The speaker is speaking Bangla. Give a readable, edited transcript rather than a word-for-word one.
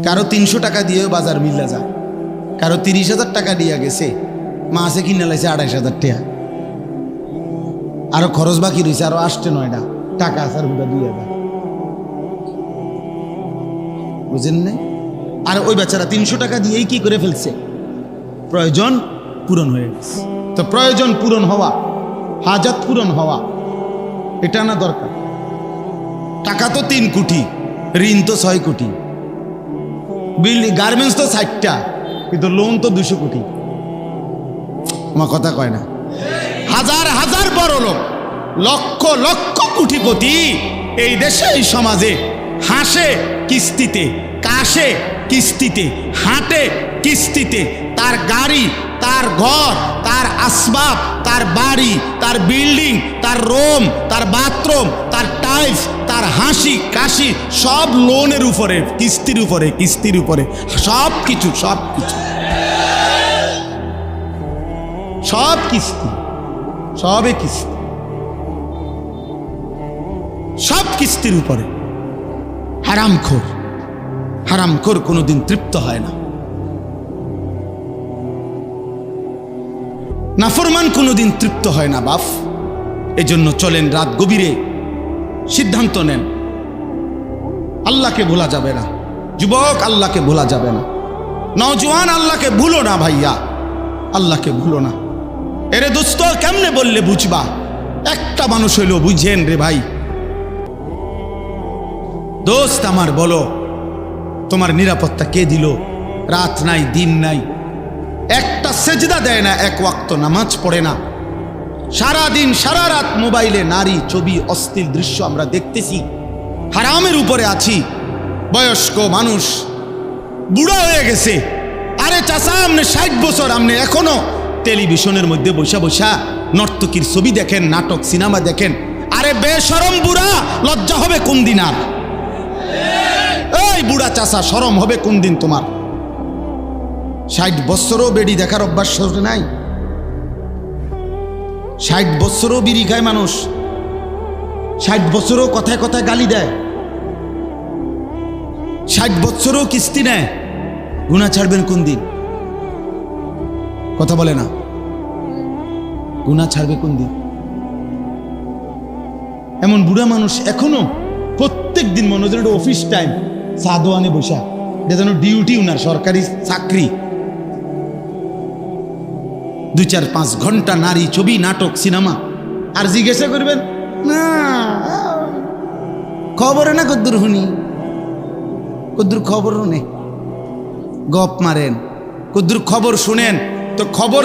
কারো 300 টাকা দিয়ে বাজার মিলা যায়, কারো 30,000 টাকা দিয়া গেছে, মাছে কিনে লাইছে 28,000 টাকা, আরো খরচ বাকি রয়েছে, আরো আসতে 9টা টাকা আছে, আর 2,000 বুঝেন না? আর ওই বেচারা 300 টাকা দিয়েই কি করে ফেলছে? প্রয়োজন পূরণ হয়ে গেছে। তো প্রয়োজন পূরণ হওয়া, হাজাত পূরণ হওয়া, এটা না দরকার। টাকা তো 3 কোটি, ঋণ তো 6 কোটি, বিল্ডিং গার্মেন্টস তো 60টা, কিন্তু লোন তো 200 কোটি। আমার কথা কয় না? হাজার হাজার বড় লোক, লক্ষ লক্ষ কোটিপতি এই দেশে, এই সমাজে হাসে কিস্তিতে, কাশে কিস্তিতে, হাঁটে কিস্তিতে, তার গাড়ি, তার ঘর, তার আসবাব, তার বাড়ি, তার বিল্ডিং, তার রুম, তার বাথরুম, তার টাইলস, তার হাসি কাশি সব লোনের উপরে, কিস্তির উপরে, কিস্তির উপরে, সব কিছু, সব কিছু, সব কিস্তি, সবে কিস্তি, সব কিস্তির উপরে। হারামখোর, হারামখোর কোনোদিন তৃপ্ত হয় না, নাফরমান কোনোদিন তৃপ্ত হয় না বাপ। এজন্য চলেন রাত গভীরে সিদ্ধান্ত নেন, আল্লাহকে ভোলা যাবে না। যুবক, আল্লাহকে ভোলা যাবে না। নওজোয়ান, আল্লাহকে ভুলো না ভাইয়া, আল্লাহকে ভুলো না। এরে দোস্ত, কেমনে বললে বুঝবা? একটা মানুষ হইলো বুঝেন রে ভাই। দোস্ত আমার, বলো তোমার নিরাপত্তা কে দিল? রাত নাই, দিন নাই, একটা সেজদা দেয় না, এক ওয়াক্ত নামাজ পড়ে না, সারা দিন সারা রাত মোবাইলে নারী ছবি, অশ্লীল দৃশ্য আমরা দেখতেছি, হারামের উপরে আছি। বয়স্ক মানুষ, বুড়া হয়ে গেছে। আরে চাচা, আপনি 60 বছর, আপনি এখনো টেলিভিশনের মধ্যে বসা বসা নর্তকীর ছবি দেখেন, নাটক সিনেমা দেখেন। আরে বেশরম বুড়া, লজ্জা হবে কোন দিন? আর এই বুড়া চাচা, শরম হবে কোন দিন তোমার? 60 বছরও বেড়ি দেখার অভ্যাস নাই। 60 বছরও বিড়ি খায় মানুষ, 60 বছরও কথায় কথায় গালি দেয়, 60 বছরও কিস্তি নেয়। গুনাহ ছাড়বেন কোন দিন? কথা বলে না, গুনাহ ছাড়বে কোন দিন? এমন বুড়া মানুষ এখনো প্রত্যেক দিন মনে হয় অফিস টাইম, সাদোয়ানে বসা, এটা যেন ডিউটি, উনার সরকারি চাকরি। 2-4-5 ঘন্টা নারী ছবি, নাটক, সিনেমা। আর জিজ্ঞাসা করবেন না খবরে না কদ্দুর শুনি, কদ্দুর খবর শুনে গপ মারেন, কদ্দুর খবর শুনেন, তো খবর